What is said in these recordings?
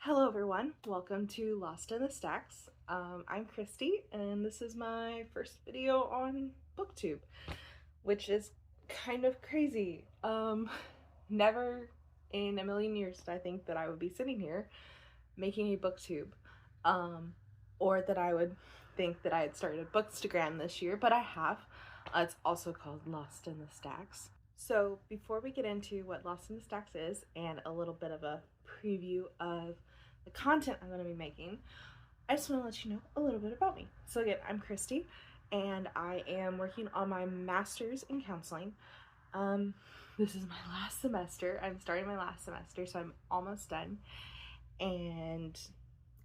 Hello everyone, welcome to Lost in the Stacks. I'm Christy and this is my first video on booktube, which is kind of crazy. Never in a million years did I think that I would be sitting here making a booktube, or that I would think that I had started Bookstagram this year, but I have. It's also called Lost in the Stacks. So before we get into what Lost in the Stacks is and a little bit of a preview of the content I'm going to be making, I just want to let you know a little bit about me. So again, I'm Christy and I am working on my master's in counseling. This is my last semester. I'm starting my last semester, so I'm almost done. And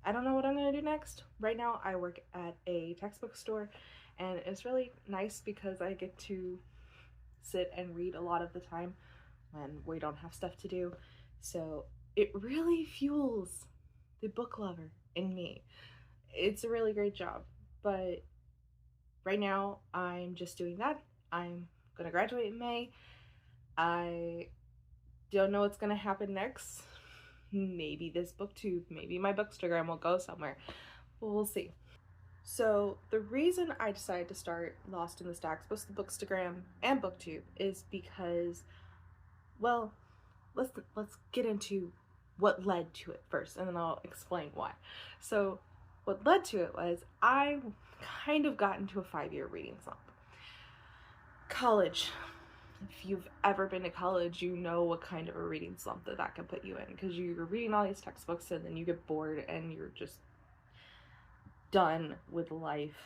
I don't know what I'm going to do next. Right now I work at a textbook store and it's really nice because I get to sit and read a lot of the time when we don't have stuff to do. So it really fuels the book lover in me. It's a really great job, but right now I'm just doing that. I'm gonna graduate in May. I don't know what's gonna happen next. Maybe this booktube, maybe my bookstagram will go somewhere, but we'll see. So the reason I decided to start Lost in the Stacks, both the bookstagram and booktube, is because, well, let's get into what led to it first, and then I'll explain why. So what led to it was I kind of got into a 5-year reading slump. College. If you've ever been to college, you know what kind of a reading slump that can put you in, because you're reading all these textbooks and then you get bored and you're just done with life.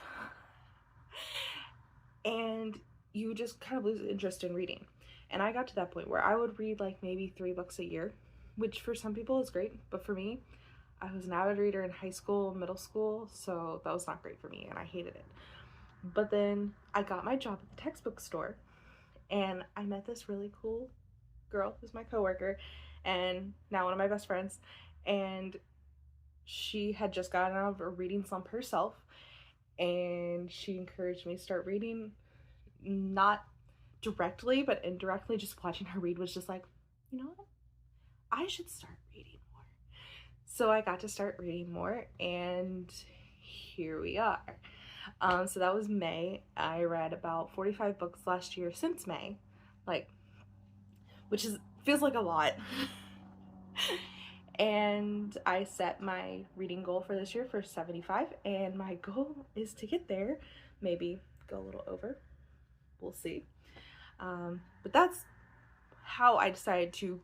And you just kind of lose interest in reading. And I got to that point where I would read like maybe 3 books a year, which for some people is great, but for me, I was an avid reader in high school, middle school, so that was not great for me and I hated it. But then I got my job at the textbook store and I met this really cool girl who's my coworker and now one of my best friends, and she had just gotten out of a reading slump herself and she encouraged me to start reading. Not directly, but indirectly, just watching her read was just like, you know what? I should start reading more. So I got to start reading more and here we are. So that was May. I read about 45 books last year since May, which feels like a lot. And I set my reading goal for this year for 75, and my goal is to get there, maybe go a little over. We'll see. But that's why I decided to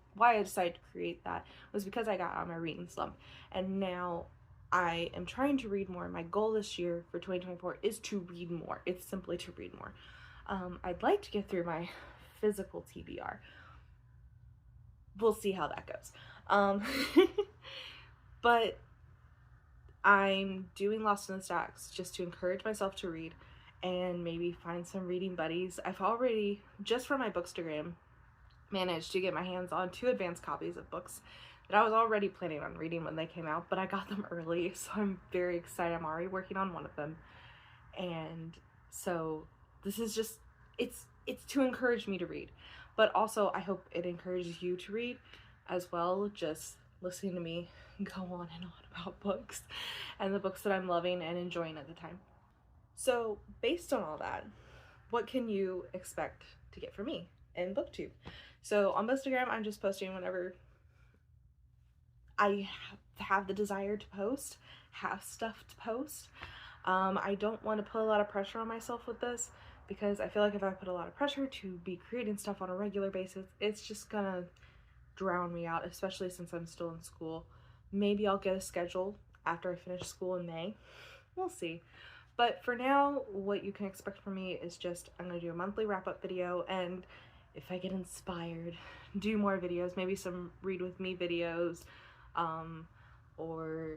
create that, was because I got on my reading slump, and now I am trying to read more. My goal this year for 2024 is to read more. It's simply to read more. I'd like to get through my physical TBR. We'll see how that goes. But I'm doing Lost in the Stacks just to encourage myself to read and maybe find some reading buddies. I've already, just for my bookstagram, managed to get my hands on 2 advanced copies of books that I was already planning on reading when they came out, but I got them early, so I'm very excited. I'm already working on one of them. And so this is just, it's to encourage me to read, but also I hope it encourages you to read as well, just listening to me go on and on about books and the books that I'm loving and enjoying at the time. So based on all that, what can you expect to get from me in booktube? So on Instagram, I'm just posting whenever I have the desire to post, have stuff to post. I don't want to put a lot of pressure on myself with this, because I feel like if I put a lot of pressure to be creating stuff on a regular basis, it's just gonna drown me out, especially since I'm still in school. Maybe I'll get a schedule after I finish school in May. We'll see. But for now, what you can expect from me is just, I'm going to do a monthly wrap-up video, and if I get inspired, do more videos, maybe some read with me videos, or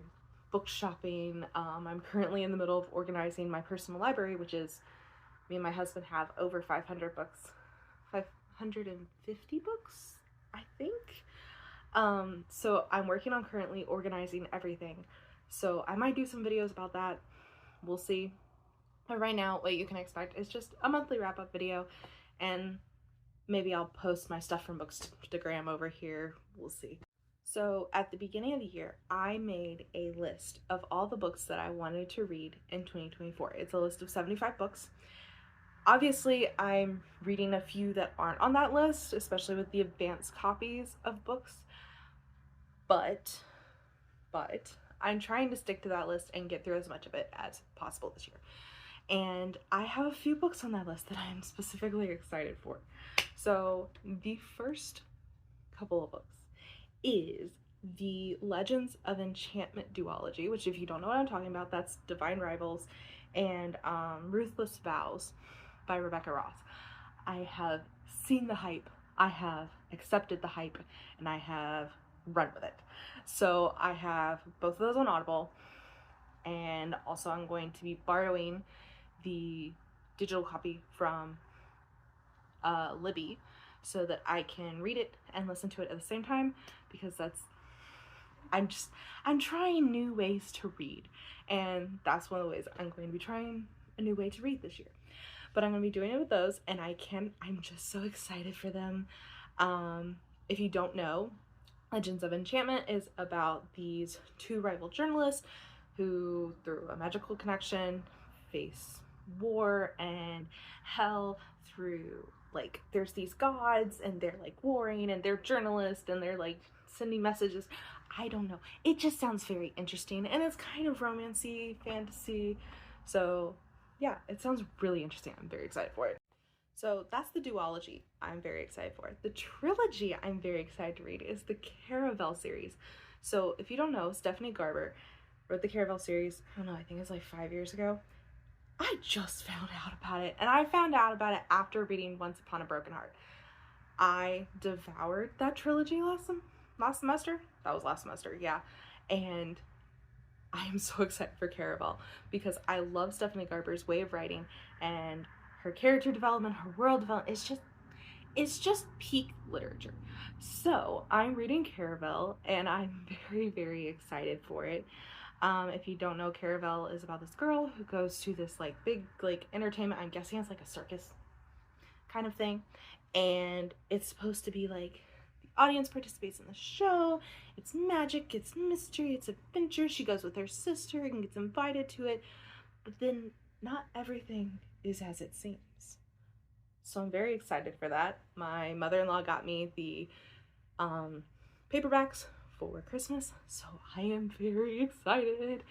book shopping. I'm currently in the middle of organizing my personal library, which is, me and my husband have over 500 books, 550 books, I think. So I'm working on currently organizing everything. So I might do some videos about that. We'll see. But right now, what you can expect is just a monthly wrap-up video, and maybe I'll post my stuff from Bookstagram over here. We'll see. So at the beginning of the year, I made a list of all the books that I wanted to read in 2024. It's a list of 75 books. Obviously, I'm reading a few that aren't on that list, especially with the advanced copies of books. But I'm trying to stick to that list and get through as much of it as possible this year. And I have a few books on that list that I'm specifically excited for. So the first couple of books is the Legends of Enchantment duology, which, if you don't know what I'm talking about, that's Divine Rivals and Ruthless Vows by Rebecca Ross. I have seen the hype, I have accepted the hype, and I have run with it. So I have both of those on Audible, and also I'm going to be borrowing the digital copy from Libby so that I can read it and listen to it at the same time, because I'm trying new ways to read, and that's one of the ways I'm going to be trying a new way to read this year. But I'm going to be doing it with those, and I'm just so excited for them. If you don't know, Legends of Enchantment is about these two rival journalists who, through a magical connection, face war and hell through, like, there's these gods and they're like warring, and they're journalists and they're like sending messages. I don't know. It just sounds very interesting, and it's kind of romancy, fantasy. So yeah, it sounds really interesting. I'm very excited for it. So that's the duology I'm very excited for. The trilogy I'm very excited to read is the Caravel series. So if you don't know, Stephanie Garber wrote the Caravel series, I don't know, I think it's like 5 years ago. I just found out about it, and I found out about it after reading Once Upon a Broken Heart. I devoured that trilogy last semester. That was last semester, yeah. And I am so excited for Caravel because I love Stephanie Garber's way of writing, and her character development, her world development. It's just peak literature. So I'm reading Caravel, and I'm very, very excited for it. If you don't know, Caravel is about this girl who goes to this like big like entertainment, I'm guessing it's like a circus kind of thing, and it's supposed to be like the audience participates in the show. It's magic, it's mystery, it's adventure. She goes with her sister and gets invited to it, but then not everything is as it seems. So I'm very excited for that. My mother-in-law got me the paperbacks for Christmas, so I am very excited.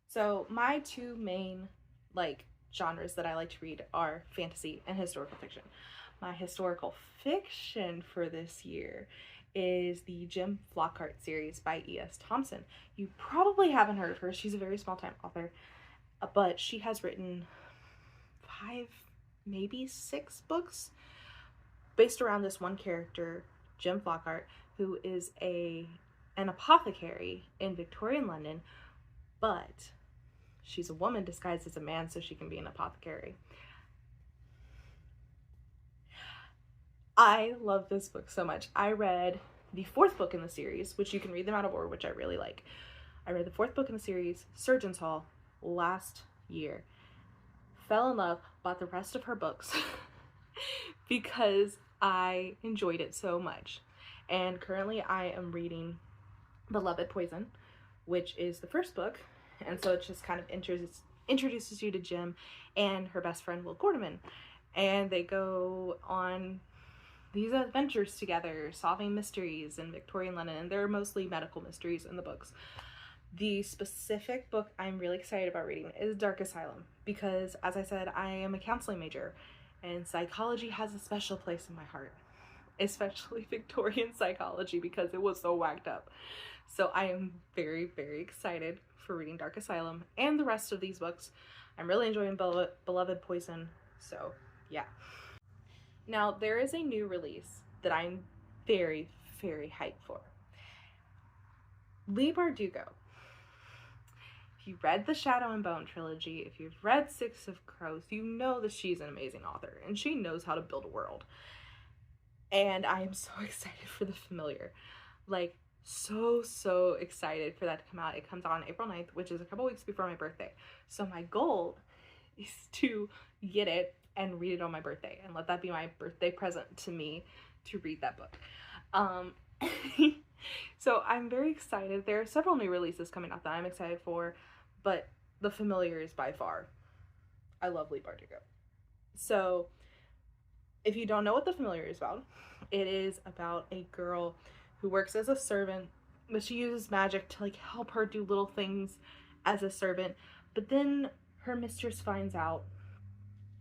So my two main like genres that I like to read are fantasy and historical fiction. My historical fiction for this year is the Jim Flockhart series by E.S. Thompson. You probably haven't heard of her. She's a very small-time author, but she has written 5, maybe 6 books based around this one character, Jim Flockhart, who is an apothecary in Victorian London, but she's a woman disguised as a man so she can be an apothecary. I love this book so much. I read the 4th book in the series, which you can read them out of order, which I really like. I read the 4th book in the series, Surgeon's Hall, last year. Fell in love, bought the rest of her books because I enjoyed it so much. And currently I am reading Beloved Poison, which is the 1st book, and so it just kind of introduces you to Jim and her best friend Will Gorderman, and they go on these adventures together, solving mysteries in Victorian London, and they're mostly medical mysteries in the books. The specific book I'm really excited about reading is Dark Asylum, because, as I said, I am a counseling major, and psychology has a special place in my heart, especially Victorian psychology, because it was so whacked up. So I am very, very excited for reading Dark Asylum and the rest of these books. I'm really enjoying Beloved Poison, so yeah. Now, there is a new release that I'm very, very hyped for. Leigh Bardugo. If you've read the Shadow and Bone trilogy, if you've read Six of Crows, you know that she's an amazing author, and she knows how to build a world. And I am so excited for The Familiar. Like, so excited for that to come out. It comes out on April 9th, which is a couple weeks before my birthday. So my goal is to get it and read it on my birthday, and let that be my birthday present to me, to read that book. So I'm very excited. There are several new releases coming out that I'm excited for, but The Familiar is by far. I love Leigh Bardugo. So if you don't know what The Familiar is about, it is about a girl who works as a servant, but she uses magic to like help her do little things as a servant. But then her mistress finds out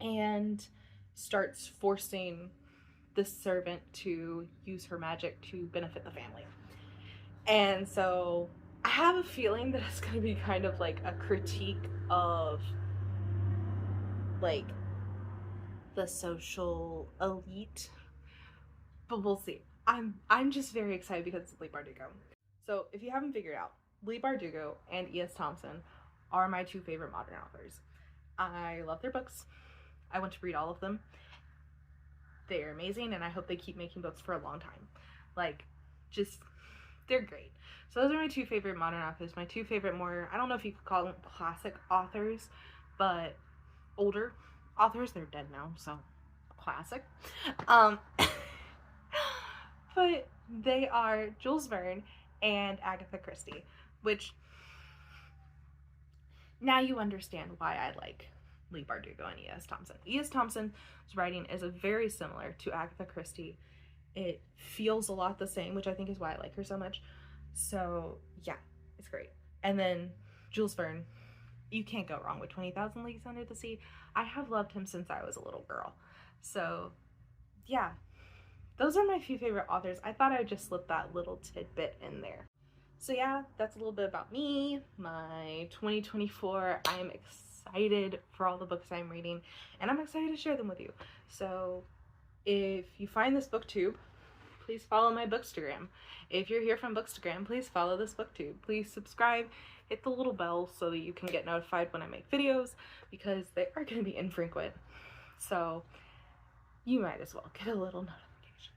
and starts forcing the servant to use her magic to benefit the family. And so I have a feeling that it's going to be kind of like a critique of like the social elite, but we'll see. I'm just very excited because it's Leigh Bardugo. So if you haven't figured out, Leigh Bardugo and E.S. Thompson are my two favorite modern authors. I love their books. I want to read all of them. They're amazing, and I hope they keep making books for a long time. Like, just, they're great. So those are my two favorite modern authors. My two favorite more, I don't know if you could call them classic authors, but older authors. They're dead now, so classic. But they are Jules Verne and Agatha Christie, which now you understand why I like Leigh Bardugo and E.S. Thompson. E.S. Thompson's writing is very similar to Agatha Christie. It feels a lot the same, which I think is why I like her so much. So yeah, it's great. And then Jules Verne, you can't go wrong with 20,000 Leagues Under the Sea. I have loved him since I was a little girl. So yeah, those are my few favorite authors. I thought I'd just slip that little tidbit in there. So yeah, that's a little bit about me, my 2024. I am excited for all the books I'm reading, and I'm excited to share them with you. So if you find this booktube, please follow my bookstagram. If you're here from bookstagram, please follow this booktube. Please subscribe, hit the little bell so that you can get notified when I make videos, because they are going to be infrequent. So you might as well get a little notification.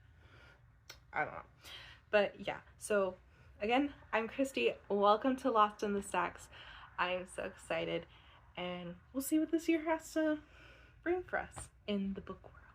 I don't know. But yeah, so again, I'm Christy. Welcome to Lost in the Stacks. I am so excited, and we'll see what this year has to bring for us in the book world.